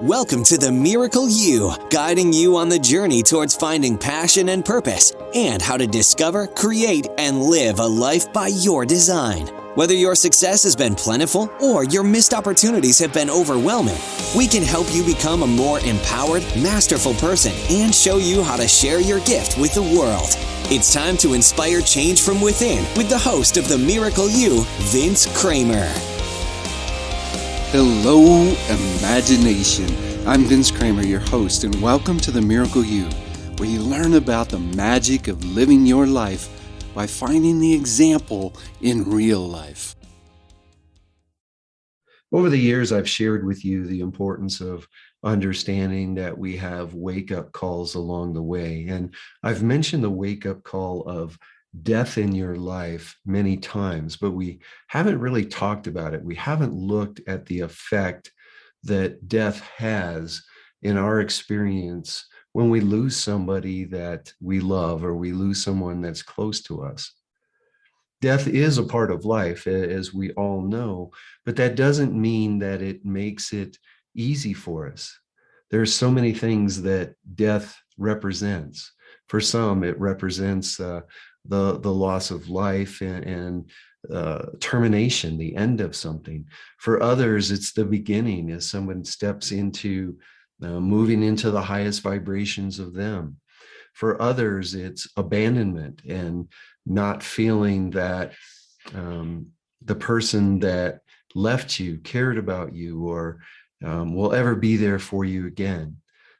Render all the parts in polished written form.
Welcome to the Miracle You, guiding you on the journey towards finding passion and purpose, and how to discover, create, and live a life by your design. Whether your success has been plentiful or your missed opportunities have been overwhelming, we can help you become a more empowered, masterful person and show you how to share your gift with the world. It's time to inspire change from within with the host of the Miracle You, Vince Kramer. Hello, imagination. I'm Vince Kramer, your host, and welcome to the Miracle You, where you learn about the magic of living your life by finding the example in real life. Over the years, I've shared with you the importance of understanding that we have wake-up calls along the way. And I've mentioned the wake-up call of death in your life many times, but we haven't really talked about it. We haven't looked at the effect that death has in our experience when we lose somebody that we love or we lose someone that's close to us. Death is a part of life, as we all know, but that doesn't mean that it makes it easy for us. There's so many things that death represents. For some, it represents the loss of life and termination, the end of something. For others, it's the beginning as someone steps into moving into the highest vibrations of them. For others, it's abandonment and not feeling that the person that left you cared about you or will ever be there for you again.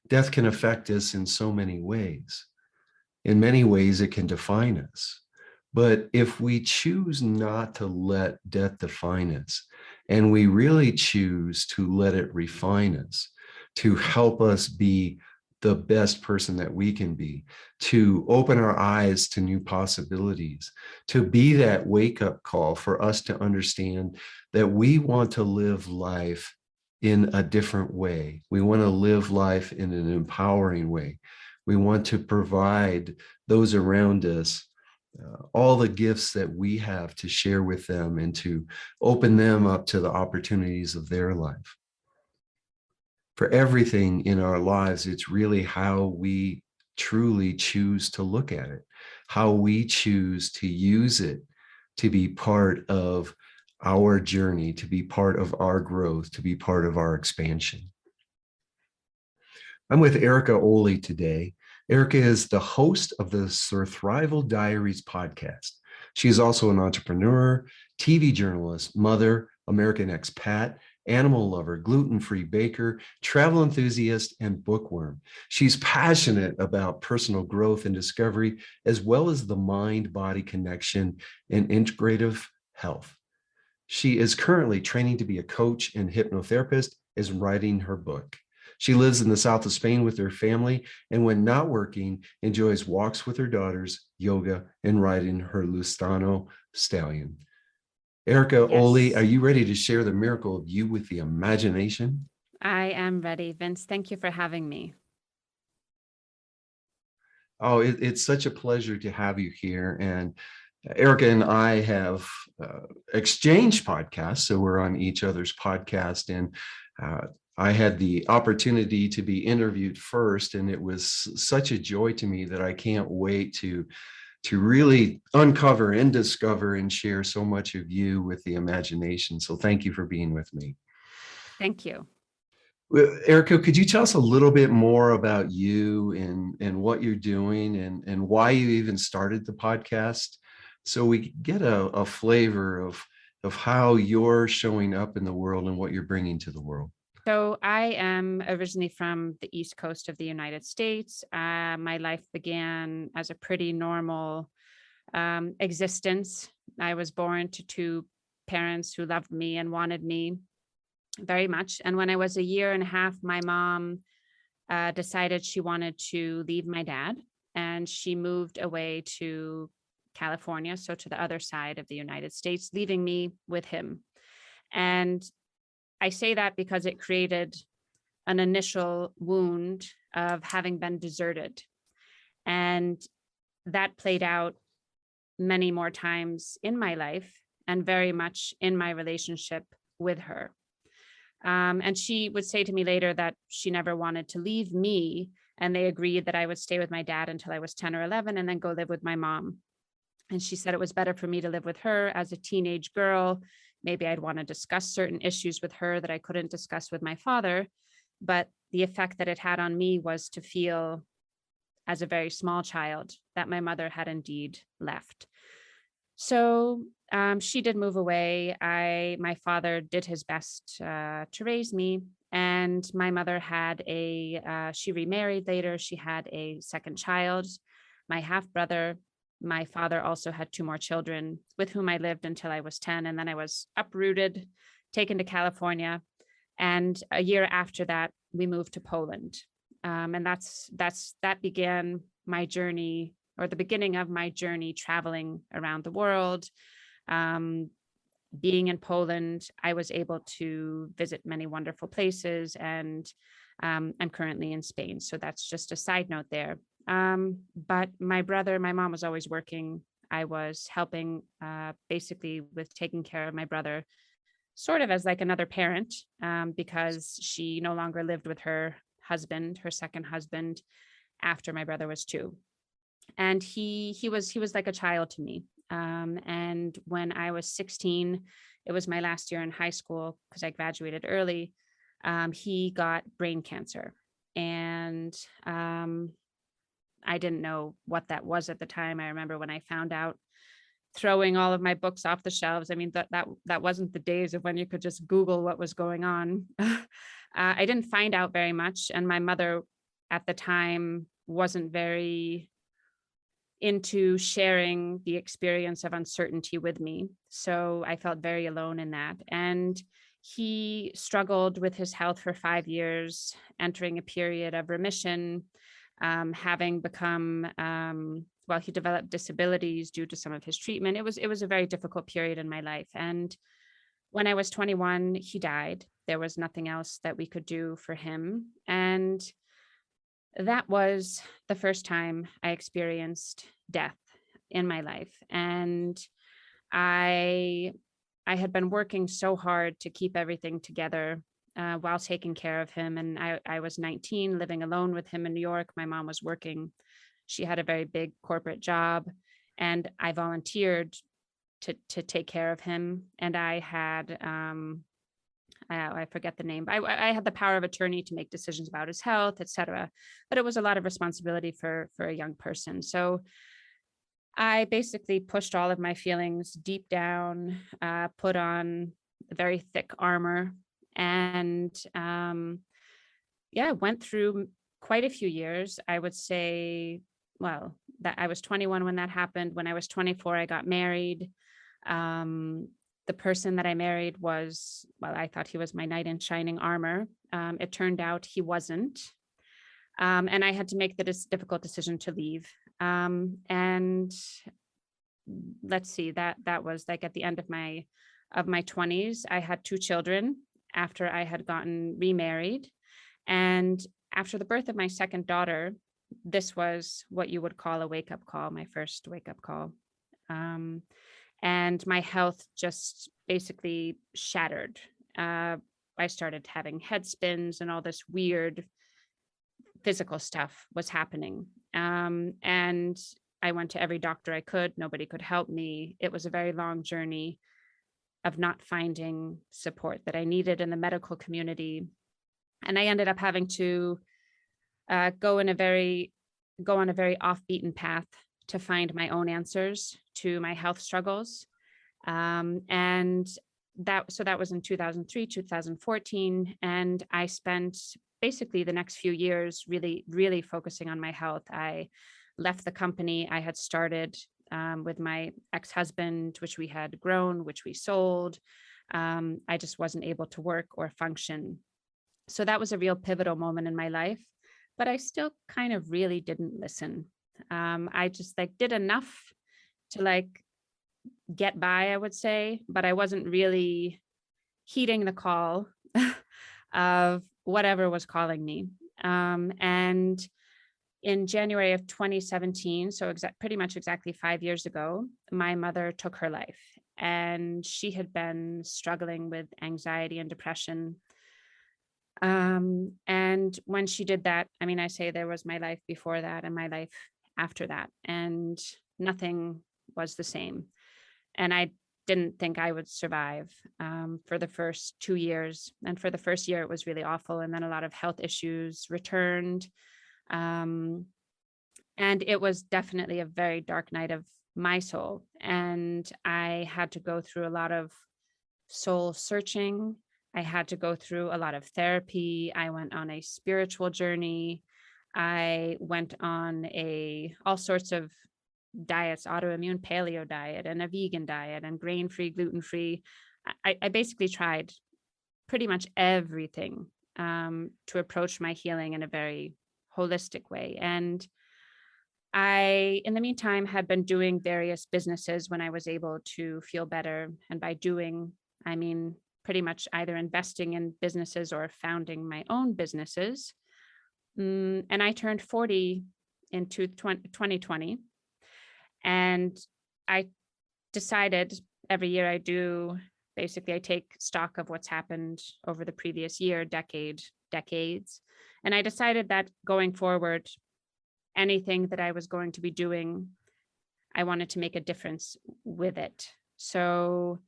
Death can affect us in so many ways. In many ways, it can define us. But if we choose not to let death define us, and we really choose to let it refine us, to help us be the best person that we can be, to open our eyes to new possibilities, to be that wake-up call for us to understand that we want to live life in a different way. We want to live life in an empowering way. We want to provide those around us all the gifts that we have to share with them and to open them up to the opportunities of their life. For everything in our lives, it's really how we truly choose to look at it, how we choose to use it to be part of our journey, to be part of our growth, to be part of our expansion. I'm with Erika Oley today. Erika is the host of the Surthrival Diaries podcast. She is also an entrepreneur, TV journalist, mother, American expat, animal lover, gluten-free baker, travel enthusiast, and bookworm. She's passionate about personal growth and discovery, as well as the mind-body connection and integrative health. She is currently training to be a coach and hypnotherapist, is writing her book. She lives in the south of Spain with her family, and when not working, enjoys walks with her daughters, yoga, and riding her Lustano stallion. Erika Oley, are you ready to share the miracle of you with the imagination? I am ready, Vince. Thank you for having me. Oh, it's such a pleasure to have you here. And Erika and I have exchanged podcasts, so we're on each other's podcast, and I had the opportunity to be interviewed first, and it was such a joy to me that I can't wait to really uncover and discover and share so much of you with the imagination. So thank you for being with me. Thank you. Erika, could you tell us a little bit more about you and what you're doing and why you even started the podcast, so we get a flavor of how you're showing up in the world and what you're bringing to the world? So I am originally from the East Coast of the United States. My life began as a pretty normal existence. I was born to two parents who loved me and wanted me very much. And when I was a year and a half, my mom decided she wanted to leave my dad, and she moved away to California, so to the other side of the United States, leaving me with him. And I say that because it created an initial wound of having been deserted. And that played out many more times in my life and very much in my relationship with her. And she would say to me later that she never wanted to leave me. And they agreed that I would stay with my dad until I was 10 or 11 and then go live with my mom. And she said it was better for me to live with her as a teenage girl. Maybe I'd want to discuss certain issues with her that I couldn't discuss with my father. But the effect that it had on me was to feel, as a very small child, that my mother had indeed left. So she did move away. My father did his best to raise me. And my mother she remarried later. She had a second child, my half brother. My father also had 2 more children with whom I lived until I was 10. And then I was uprooted, taken to California. And a year after that, we moved to Poland. And that began my journey, or the beginning of my journey traveling around the world. Being in Poland, I was able to visit many wonderful places, and I'm currently in Spain. So that's just a side note there. But my mom was always working. I was helping basically with taking care of my brother, sort of as like another parent, because she no longer lived with her second husband, after my brother was 2. And he was like a child to me. And when I was 16, it was my last year in high school because I graduated early. He got brain cancer, and I didn't know what that was at the time. I remember when I found out, throwing all of my books off the shelves. I mean, that wasn't the days of when you could just Google what was going on. I didn't find out very much, and my mother at the time wasn't very into sharing the experience of uncertainty with me. So I felt very alone in that. And he struggled with his health for 5 years, entering a period of remission, having become, he developed disabilities due to some of his treatment. It was a very difficult period in my life. And when I was 21, he died. There was nothing else that we could do for him. And that was the first time I experienced death in my life. And I had been working so hard to keep everything together while taking care of him. And I was 19, living alone with him in New York. My mom was working. She had a very big corporate job, and I volunteered to take care of him. And I had, I forget the name, but I had the power of attorney to make decisions about his health, et cetera. But it was a lot of responsibility for a young person. So I basically pushed all of my feelings deep down, put on a very thick armor, and went through quite a few years. I would say, that I was 21 when that happened. When I was 24, I got married. The person that I married was, I thought he was my knight in shining armor. It turned out he wasn't. And I had to make the difficult decision to leave. And let's see, that was like at the end of my 20s. I had 2 children after I had gotten remarried. And after the birth of my second daughter, this was what you would call a wake-up call, my first wake-up call. And my health just basically shattered. I started having head spins, and all this weird physical stuff was happening. And I went to every doctor I could. Nobody could help me. It was a very long journey of not finding support that I needed in the medical community. And I ended up having to go on a very off-beaten path to find my own answers to my health struggles. And that was in 2003, 2014. And I spent basically the next few years really, really focusing on my health. I left the company I had started with my ex-husband, which we had grown, which we sold. I just wasn't able to work or function. So that was a real pivotal moment in my life, but I still kind of really didn't listen. I just did enough to get by, I would say, but I wasn't really heeding the call of whatever was calling me. And in January of 2017, so pretty much exactly 5 years ago, my mother took her life, and she had been struggling with anxiety and depression And when she did that, I mean, I say there was my life before that and my life after that, and nothing was the same. And I didn't think I would survive for the first 2 years. And for the first year, it was really awful. And then a lot of health issues returned. Um, and it was definitely a very dark night of my soul. And I had to go through a lot of soul searching. I had to go through a lot of therapy. I went on a spiritual journey. I went on all sorts of diets, autoimmune paleo diet and a vegan diet and grain-free, gluten-free. I basically tried pretty much everything to approach my healing in a very holistic way. And I, in the meantime, had been doing various businesses when I was able to feel better. And by doing, I mean pretty much either investing in businesses or founding my own businesses. And I turned 40 into 2020. And I decided every year I do, basically I take stock of what's happened over the previous year, decades. And I decided that going forward, anything that I was going to be doing, I wanted to make a difference with it. So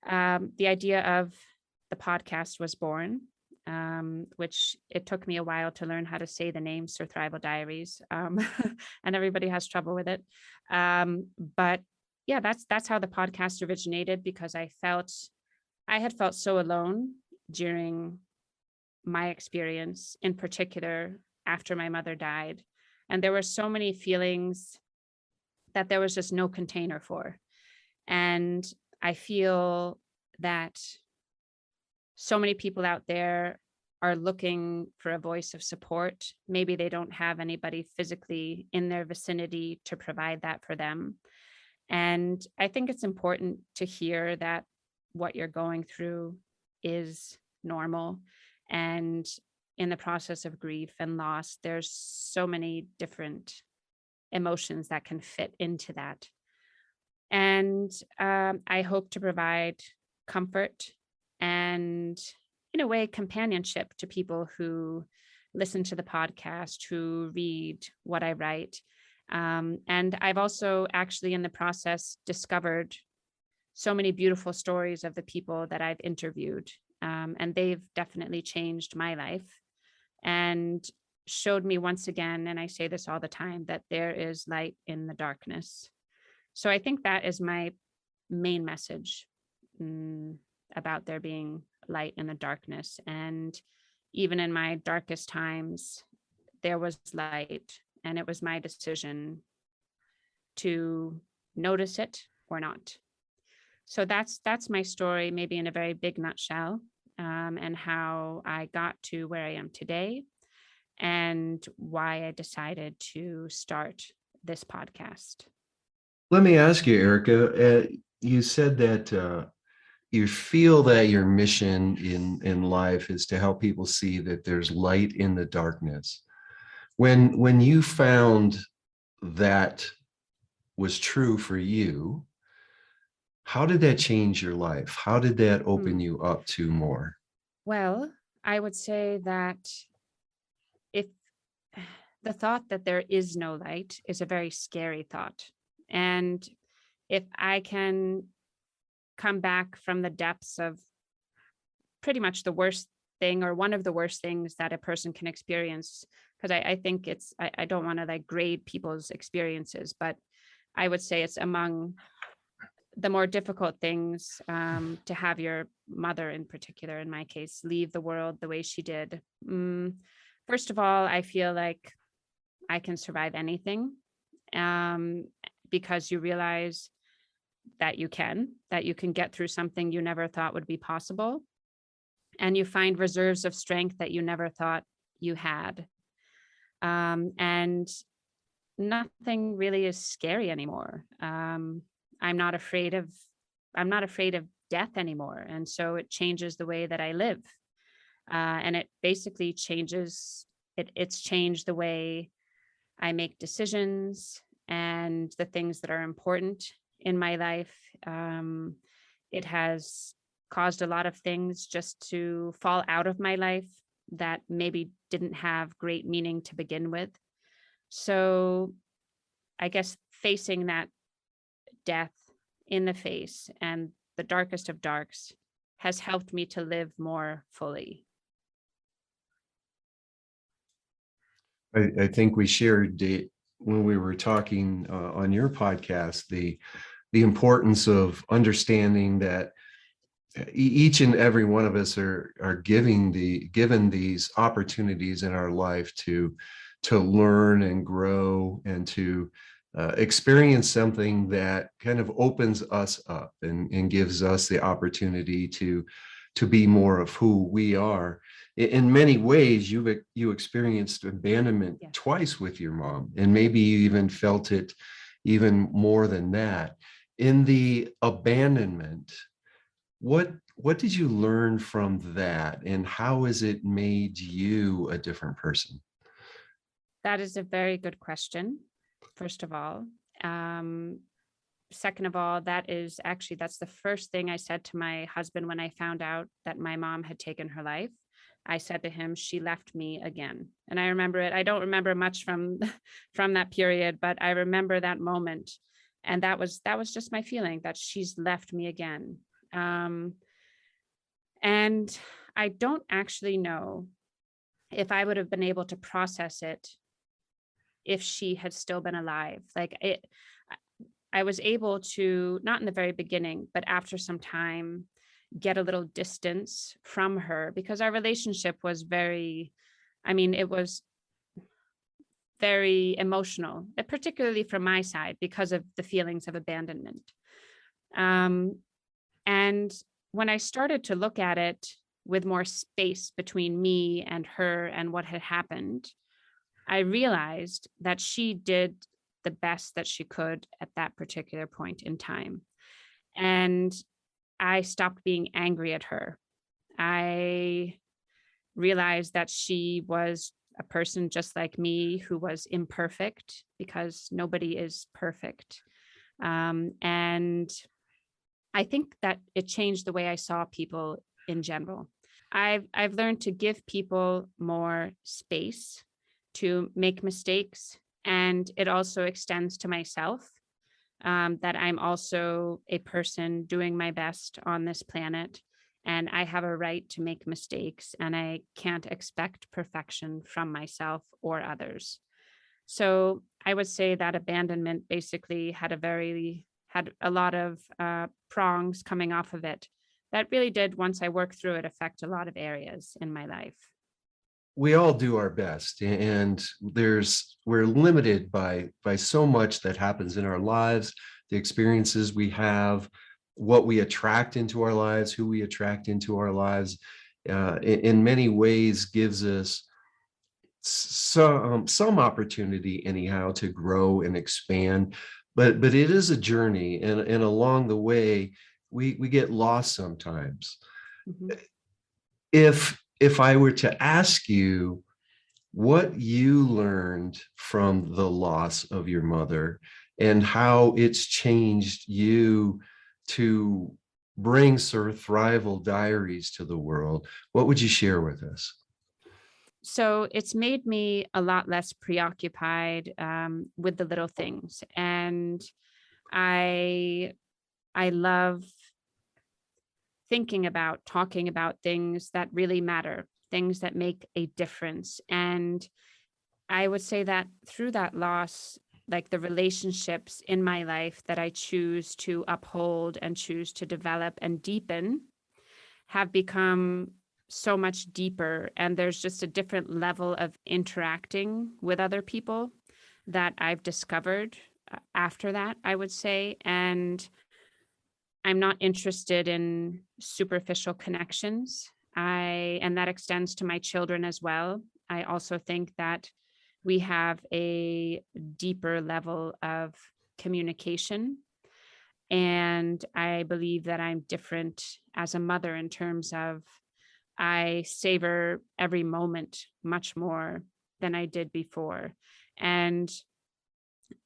the idea of the podcast was born, which it took me a while to learn how to say the name Survival Diaries, and everybody has trouble with it. But yeah, that's how the podcast originated, because I had felt so alone during my experience, in particular after my mother died. And there were so many feelings that there was just no container for. And I feel that so many people out there are looking for a voice of support. Maybe they don't have anybody physically in their vicinity to provide that for them. And I think it's important to hear that what you're going through is normal. And in the process of grief and loss, there's so many different emotions that can fit into that. And I hope to provide comfort and, in a way, companionship to people who listen to the podcast, who read what I write. And I've also actually in the process discovered so many beautiful stories of the people that I've interviewed. And they've definitely changed my life and showed me once again, and I say this all the time, that there is light in the darkness. So I think that is my main message, about there being light in the darkness. And even in my darkest times, there was light, and it was my decision to notice it or not. So that's my story, maybe in a very big nutshell, and how I got to where I am today and why I decided to start this podcast. Let me ask you, Erika, you said that you feel that your mission in life is to help people see that there's light in the darkness. When you found that was true for you, how did that change your life? How did that open you up to more? Well, I would say that if the thought that there is no light is a very scary thought. And if I can come back from the depths of pretty much the worst thing, or one of the worst things that a person can experience, because I think I don't want to like grade people's experiences, but I would say it's among the more difficult things, to have your mother in particular, in my case, leave the world the way she did. First of all, I feel like I can survive anything, because you realize that you can get through something you never thought would be possible. And you find reserves of strength that you never thought you had. And nothing really is scary anymore. I'm not afraid of death anymore. And so it changes the way that I live. And it basically it's changed the way I make decisions and the things that are important in my life. It has caused a lot of things just to fall out of my life that maybe didn't have great meaning to begin with. So I guess facing that death in the face and the darkest of darks has helped me to live more fully. I think we shared when we were talking on your podcast, the importance of understanding that each and every one of us are given these opportunities in our life to learn and grow and to experience something that kind of opens us up and gives us the opportunity to be more of who we are. In many ways, you experienced abandonment twice with your mom, and maybe you even felt it even more than that. In the abandonment, what did you learn from that, and how has it made you a different person? That is a very good question, first of all. Second of all, that's the first thing I said to my husband when I found out that my mom had taken her life. I said to him, she left me again. And I remember it. I don't remember much from that period, but I remember that moment. And that was just my feeling, that she's left me again. And I don't actually know if I would have been able to process it if she had still been alive. I was able to, not in the very beginning, but after some time, get a little distance from her, because our relationship was it was very emotional, particularly from my side, because of the feelings of abandonment. And when I started to look at it with more space between me and her and what had happened, I realized that she did the best that she could at that particular point in time. And I stopped being angry at her. I realized that she was a person just like me, who was imperfect, because nobody is perfect. And I think that it changed the way I saw people in general. I've learned to give people more space to make mistakes, and it also extends to myself, that I'm also a person doing my best on this planet, and I have a right to make mistakes, and I can't expect perfection from myself or others. So I would say that abandonment basically had a lot of prongs coming off of it that really did, once I worked through it, affect a lot of areas in my life. We all do our best, and we're limited by so much that happens in our lives, the experiences we have, what we attract into our lives, who we attract into our lives, in many ways gives us some opportunity anyhow to grow and expand. But it is a journey, and along the way we get lost sometimes. Mhm. If I were to ask you what you learned from the loss of your mother and how it's changed you to bring Survival Diaries to the world, what would you share with us? So it's made me a lot less preoccupied with the little things. And I love thinking about, talking about things that really matter, things that make a difference. And I would say that through that loss, like the relationships in my life that I choose to uphold and choose to develop and deepen have become so much deeper. And there's just a different level of interacting with other people that I've discovered after that, I would say. And I'm not interested in superficial connections. And that extends to my children as well. I also think that we have a deeper level of communication. And I believe that I'm different as a mother in terms of I savor every moment much more than I did before. And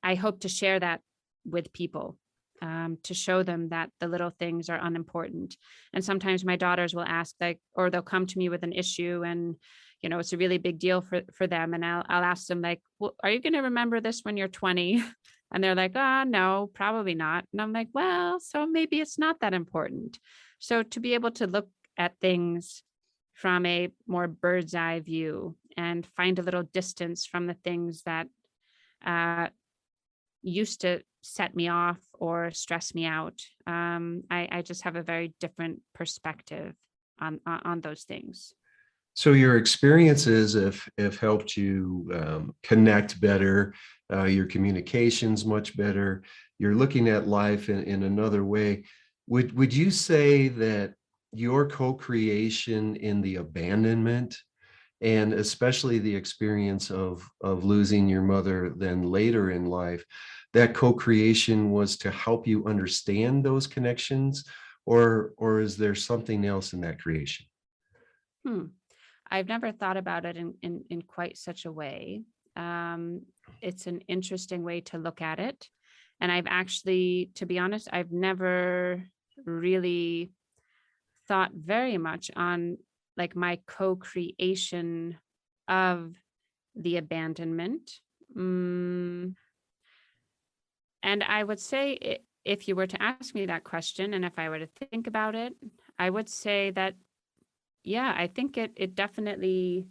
I hope to share that with people, to show them that the little things are unimportant. And sometimes my daughters will ask, or they'll come to me with an issue and, it's a really big deal for them. And I'll ask them like, well, are you going to remember this when you're 20? And they're like, no, probably not. And I'm like, well, so maybe it's not that important. So to be able to look at things from a more bird's eye view and find a little distance from the things that used to set me off or stress me out. I just have a very different perspective on those things. So your experiences have helped you connect better, your communication's much better. You're looking at life in another way. Would you say that your co-creation in the abandonment, and especially the experience of losing your mother then later in life, that co-creation was to help you understand those connections, or is there something else in that creation? Hmm. I've never thought about it in quite such a way. It's an interesting way to look at it. And I've actually, to be honest, I've never really thought very much on like my co-creation of the abandonment. And I would say if you were to ask me that question, and if I were to think about it, I would say that, yeah, I think it definitely,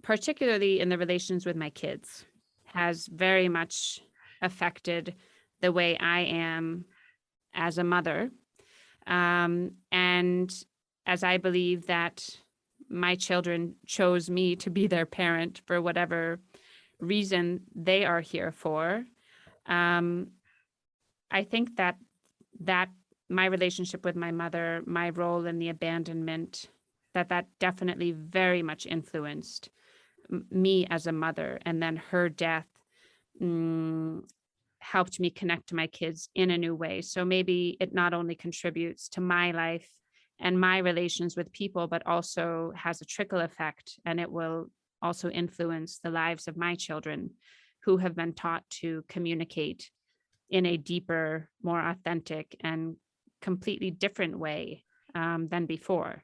particularly in the relations with my kids, has very much affected the way I am as a mother. And as I believe that my children chose me to be their parent for whatever reason they are here for, I think that my relationship with my mother, my role in the abandonment, that definitely very much influenced me as a mother. And then her death helped me connect to my kids in a new way. So maybe it not only contributes to my life and my relations with people, but also has a trickle effect, and it will also influence the lives of my children, who have been taught to communicate in a deeper, more authentic, and completely different way than before.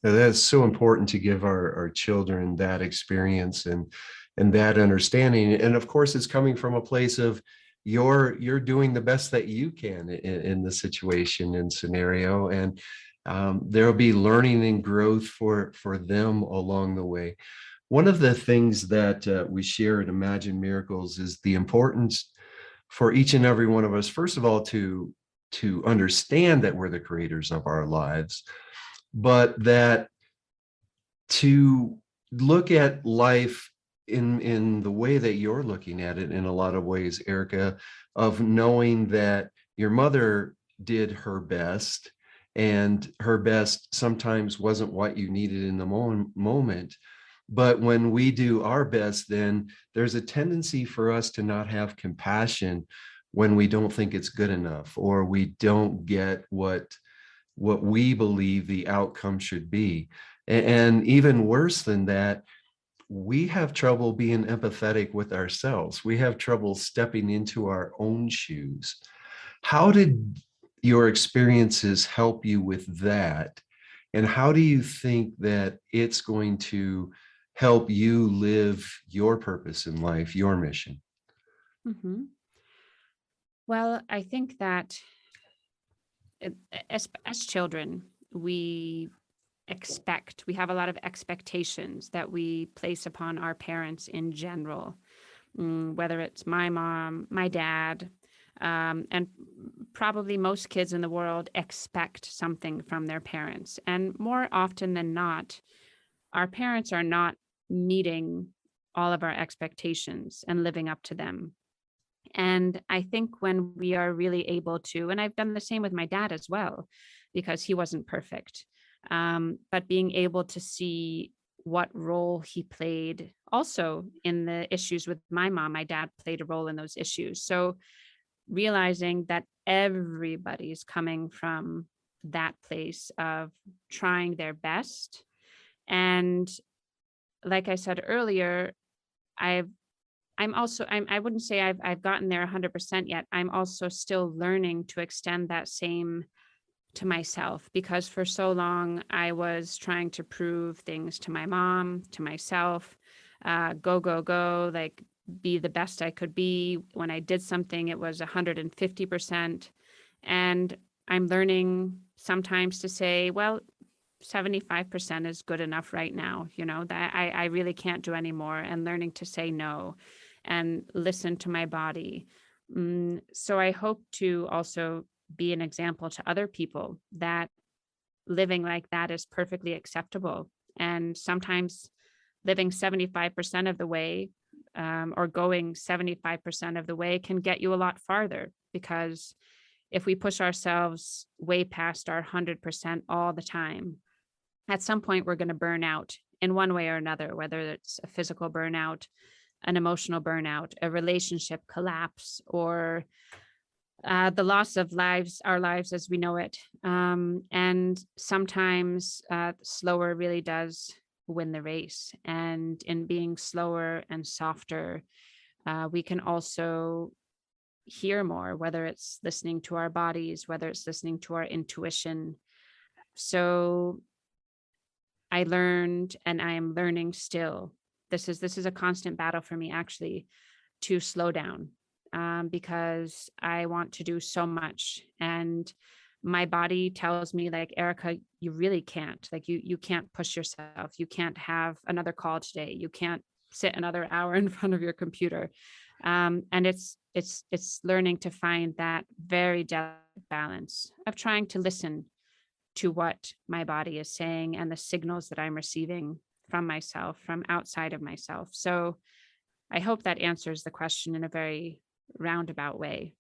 Now, that's so important to give our children that experience and that understanding. And of course, it's coming from a place of you're doing the best that you can in the situation and scenario. And there'll be learning and growth for them along the way. One of the things that we share at Imagine Miracles is the importance for each and every one of us, first of all, to understand that we're the creators of our lives, but that to look at life in the way that you're looking at it in a lot of ways, Erika, of knowing that your mother did her best, and her best sometimes wasn't what you needed in the moment. But when we do our best, then there's a tendency for us to not have compassion when we don't think it's good enough, or we don't get what we believe the outcome should be. And even worse than that, we have trouble being empathetic with ourselves. We have trouble stepping into our own shoes. How did your experiences help you with that? And how do you think that it's going to help you live your purpose in life, your mission? Mm-hmm. Well, I think that as children, we have a lot of expectations that we place upon our parents in general, whether it's my mom, my dad, and probably most kids in the world expect something from their parents. And more often than not, our parents are not meeting all of our expectations and living up to them. And I think when we are really able to, and I've done the same with my dad as well, because he wasn't perfect, but being able to see what role he played also in the issues with my mom, my dad played a role in those issues. So realizing that everybody's coming from that place of trying their best. And like I said earlier, I wouldn't say I've gotten there 100% yet. I'm also still learning to extend that same to myself, because for so long I was trying to prove things to my mom, to myself, go, like be the best I could be. When I did something, it was 150%. And I'm learning sometimes to say, well, 75% is good enough right now, that I really can't do any more, and learning to say no and listen to my body. So I hope to also be an example to other people that living like that is perfectly acceptable. And sometimes living 75% of the way, or going 75% of the way, can get you a lot farther, because if we push ourselves way past our 100% all the time, at some point we're going to burn out in one way or another, whether it's a physical burnout, an emotional burnout, a relationship collapse, or the loss of our lives as we know it. And sometimes slower really does win the race. And in being slower and softer, we can also hear more, whether it's listening to our bodies, whether it's listening to our intuition. So I learned, and I am learning still. This is a constant battle for me, actually, to slow down, because I want to do so much, and my body tells me, like, Erika, you really can't. Like, you can't push yourself. You can't have another call today. You can't sit another hour in front of your computer. And it's learning to find that very delicate balance of trying to listen to what my body is saying and the signals that I'm receiving from myself, from outside of myself. So I hope that answers the question in a very roundabout way.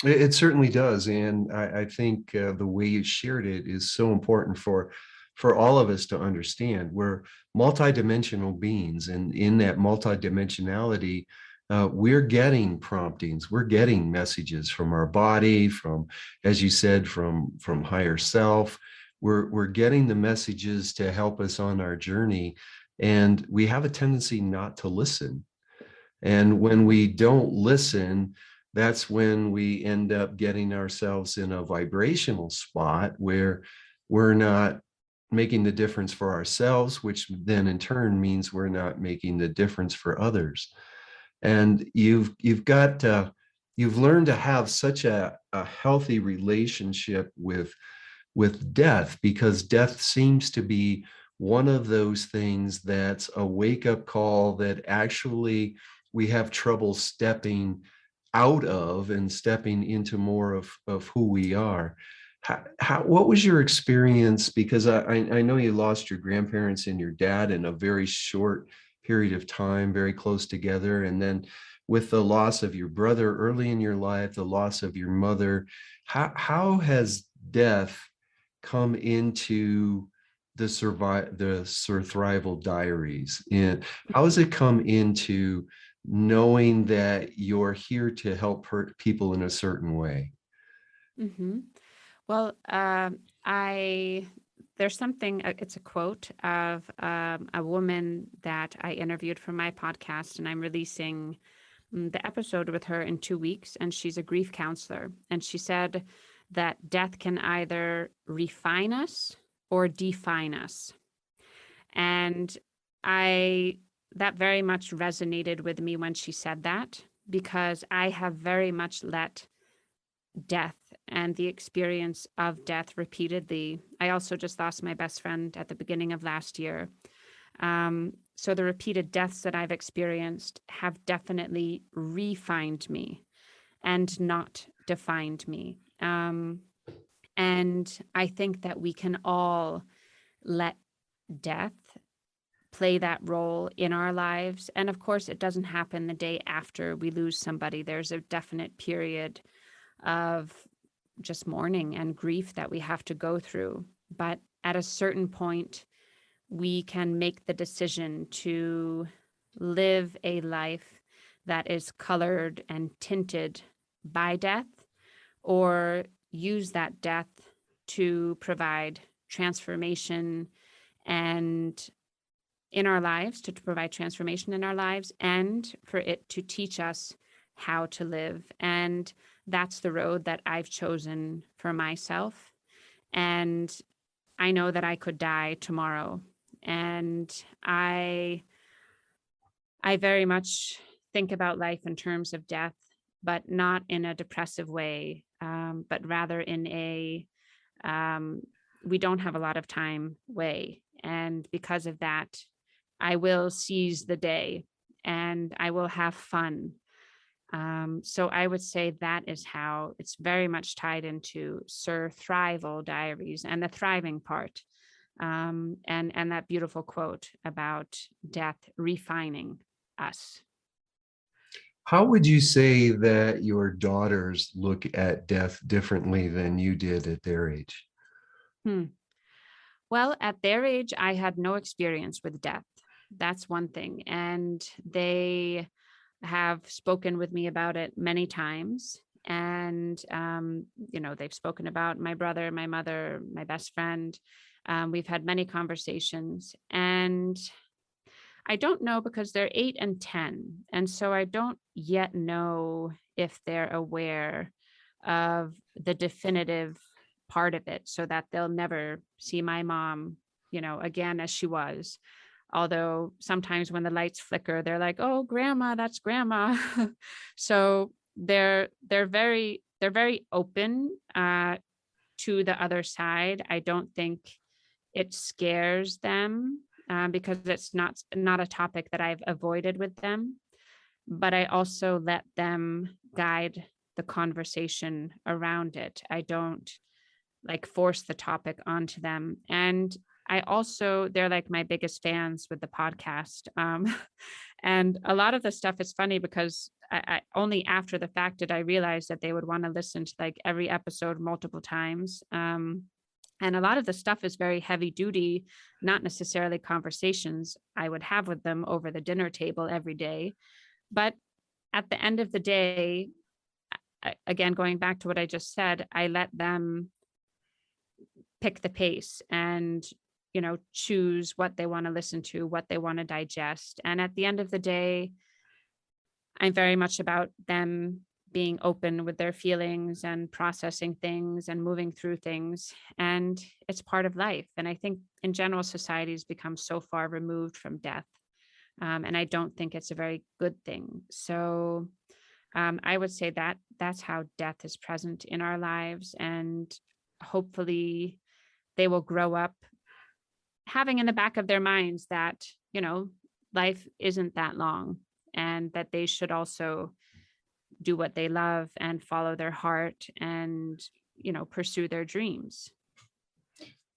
It certainly does, and I think the way you shared it is so important for all of us to understand. We're multidimensional beings, and in that multidimensionality, we're getting promptings, we're getting messages from our body, from, as you said, from higher self. We're getting the messages to help us on our journey, and we have a tendency not to listen. And when we don't listen, that's when we end up getting ourselves in a vibrational spot where we're not making the difference for ourselves, which then in turn means we're not making the difference for others. And you've learned to have such a healthy relationship with death, because death seems to be one of those things that's a wake-up call that actually we have trouble stepping out of and stepping into more of who we are. What was your experience? Because I know you lost your grandparents and your dad in a very short period of time, very close together. And then with the loss of your brother early in your life, the loss of your mother, how has death come into the survival diaries? And how has it come into knowing that you're here to help hurt people in a certain way? Mm-hmm. Well, there's something, it's a quote of a woman that I interviewed for my podcast, and I'm releasing the episode with her in 2 weeks, and she's a grief counselor. And she said that death can either refine us or define us. And that very much resonated with me when she said that, because I have very much let death and the experience of death repeatedly. I also just lost my best friend at the beginning of last year. So the repeated deaths that I've experienced have definitely refined me and not defined me. And I think that we can all let death play that role in our lives. And of course, it doesn't happen the day after we lose somebody. There's a definite period of just mourning and grief that we have to go through. But at a certain point, we can make the decision to live a life that is colored and tinted by death, or use that death to provide transformation and in our lives, to provide transformation in our lives, and for it to teach us how to live. And that's the road that I've chosen for myself. And I know that I could die tomorrow. And I very much think about life in terms of death, but not in a depressive way, but rather in a we don't have a lot of time way. And because of that, I will seize the day and I will have fun. So I would say that is how it's very much tied into Sir Thrival Diaries and the thriving part. And that beautiful quote about death refining us. How would you say that your daughters look at death differently than you did at their age? Hmm. Well, at their age, I had no experience with death. That's one thing. And they have spoken with me about it many times. And, they've spoken about my brother, my mother, my best friend. We've had many conversations. And I don't know because they're 8 and 10. And so I don't yet know if they're aware of the definitive part of it so that they'll never see my mom, again as she was. Although sometimes when the lights flicker, they're like, "Oh, grandma, that's grandma." So they're very open to the other side. I don't think it scares them because it's not a topic that I've avoided with them. But I also let them guide the conversation around it. I don't like force the topic onto them. And they're like my biggest fans with the podcast. And a lot of the stuff is funny because I only after the fact did I realize that they would want to listen to like every episode multiple times. And a lot of the stuff is very heavy duty, not necessarily conversations I would have with them over the dinner table every day. But at the end of the day, again, going back to what I just said, I let them pick the pace and choose what they want to listen to, what they want to digest. And at the end of the day, I'm very much about them being open with their feelings and processing things and moving through things. And it's part of life. And I think in general, society has become so far removed from death. And I don't think it's a very good thing. So I would say that that's how death is present in our lives. And hopefully they will grow up having in the back of their minds that, life isn't that long and that they should also do what they love and follow their heart and, pursue their dreams.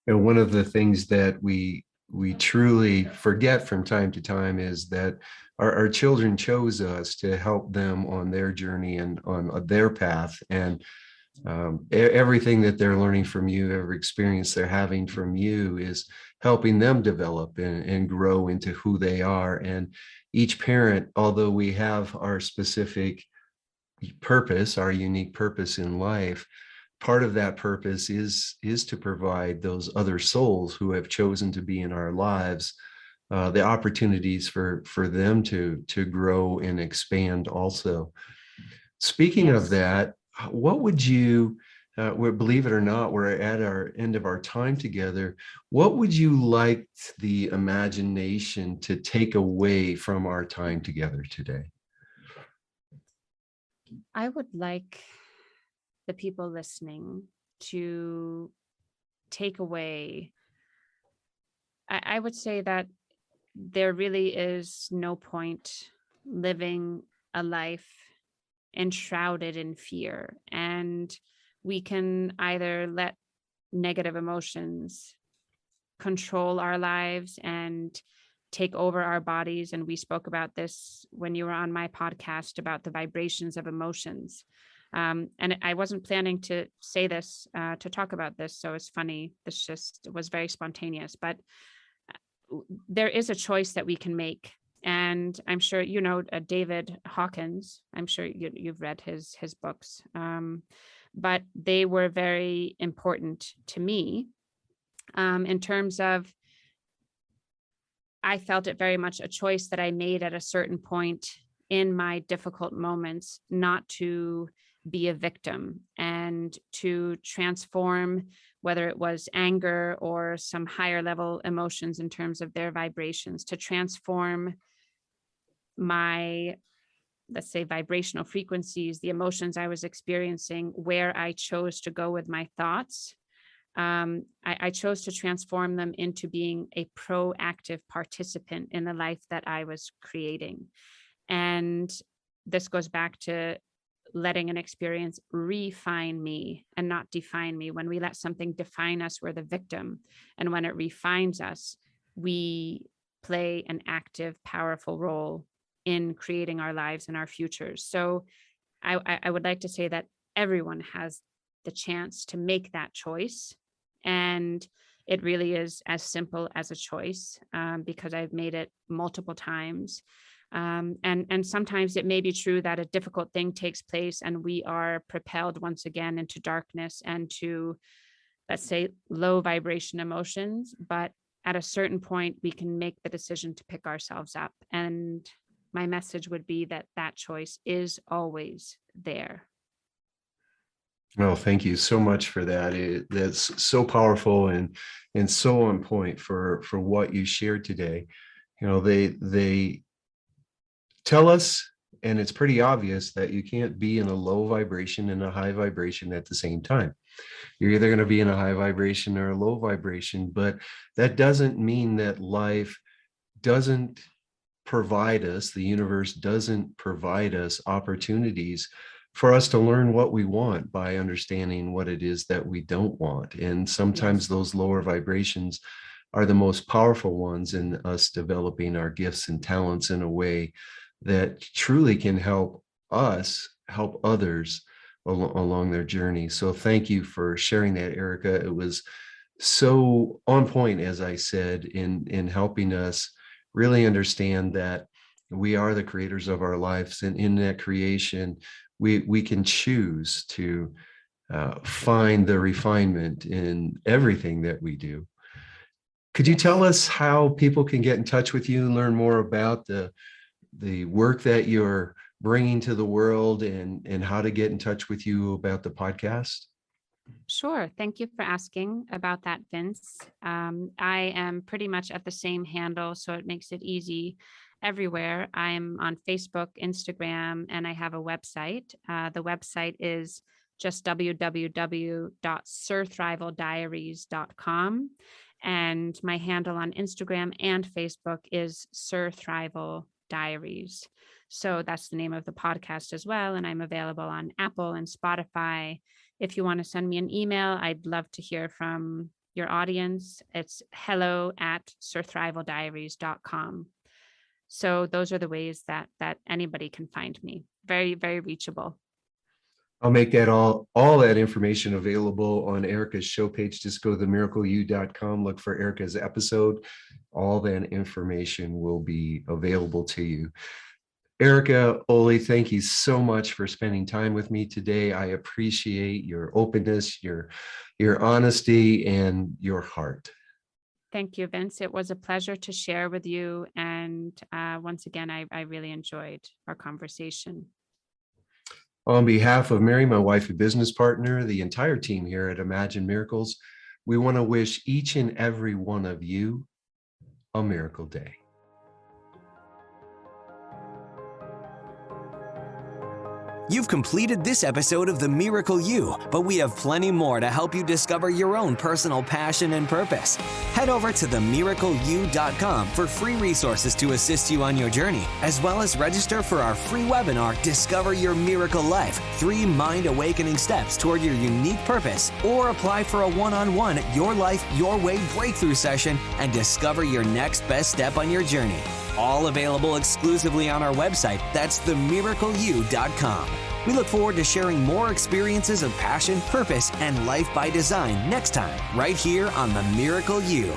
And one of the things that we truly forget from time to time is that our children chose us to help them on their journey and on their path. And everything that they're learning from you, every experience they're having from you is helping them develop and grow into who they are. And each parent, although we have our specific purpose, our unique purpose in life, part of that purpose is to provide those other souls who have chosen to be in our lives the opportunities for them to grow and expand also. Speaking of Yes. that, what would you, believe it or not, we're at our end of our time together. What would you like the imagination to take away from our time together today? I would like the people listening to take away. I would say that there really is no point living a life enshrouded in fear. And we can either let negative emotions control our lives and take over our bodies. And we spoke about this when you were on my podcast about the vibrations of emotions. And I wasn't planning to say this, to talk about this. So it's funny. This just was very spontaneous, but there is a choice that we can make. And I'm sure, David Hawkins, I'm sure you've read his books, but they were very important to me in terms of, I felt it very much a choice that I made at a certain point in my difficult moments, not to be a victim, and to transform, whether it was anger or some higher level emotions in terms of their vibrations, to transform my, let's say, vibrational frequencies, the emotions I was experiencing, where I chose to go with my thoughts. I chose to transform them into being a proactive participant in the life that I was creating. And this goes back to letting an experience refine me and not define me. When we let something define us, we're the victim. And when it refines us, we play an active, powerful role in creating our lives and our futures. So I would like to say that everyone has the chance to make that choice. And it really is as simple as a choice, because I've made it multiple times. And sometimes it may be true that a difficult thing takes place and we are propelled once again into darkness and to, let's say, low vibration emotions. But at a certain point, we can make the decision to pick ourselves up. And my message would be that that choice is always there. Well, thank you so much for that. That's so powerful and so on point for what you shared today. You know, they tell us, and it's pretty obvious, that you can't be in a low vibration and a high vibration at the same time. You're either going to be in a high vibration or a low vibration, but that doesn't mean that life doesn't provide us, the universe doesn't provide us opportunities for us to learn what we want by understanding what it is that we don't want. And sometimes those lower vibrations are the most powerful ones in us developing our gifts and talents in a way that truly can help us help others along their journey. So thank you for sharing that, Erika. It was so on point, as I said, in helping us really understand that we are the creators of our lives, and in that creation we can choose to find the refinement in everything that we do. Could you tell us how people can get in touch with you and learn more about the work that you're bringing to the world, and how to get in touch with you about the podcast? Sure. Thank you for asking about that, Vince. I am pretty much at the same handle, so it makes it easy everywhere. I'm on Facebook, Instagram, and I have a website. The website is just www.sirthrivaldiaries.com. And my handle on Instagram and Facebook is Sir Thrival Diaries. So that's the name of the podcast as well. And I'm available on Apple and Spotify. If you want to send me an email, I'd love to hear from your audience. It's hello@sirthrivaldiaries.com. So those are the ways that anybody can find me. Very, very reachable. I'll make that all that information available on Erika's show page. Just go to themiracleyou.com, look for Erika's episode. All that information will be available to you. Erika Oley, thank you so much for spending time with me today. I appreciate your openness, your honesty, and your heart. Thank you, Vince. It was a pleasure to share with you. And once again, I really enjoyed our conversation. On behalf of Mary, my wife and business partner, the entire team here at Imagine Miracles, we want to wish each and every one of you a miracle day. You've completed this episode of The Miracle You, but we have plenty more to help you discover your own personal passion and purpose. Head over to themiracleyou.com for free resources to assist you on your journey, as well as register for our free webinar, Discover Your Miracle Life, 3 mind-awakening steps toward your unique purpose, or apply for a one-on-one Your Life, Your Way breakthrough session and discover your next best step on your journey. All available exclusively on our website. That's themiracleyou.com. We look forward to sharing more experiences of passion, purpose, and life by design next time, right here on The Miracle You.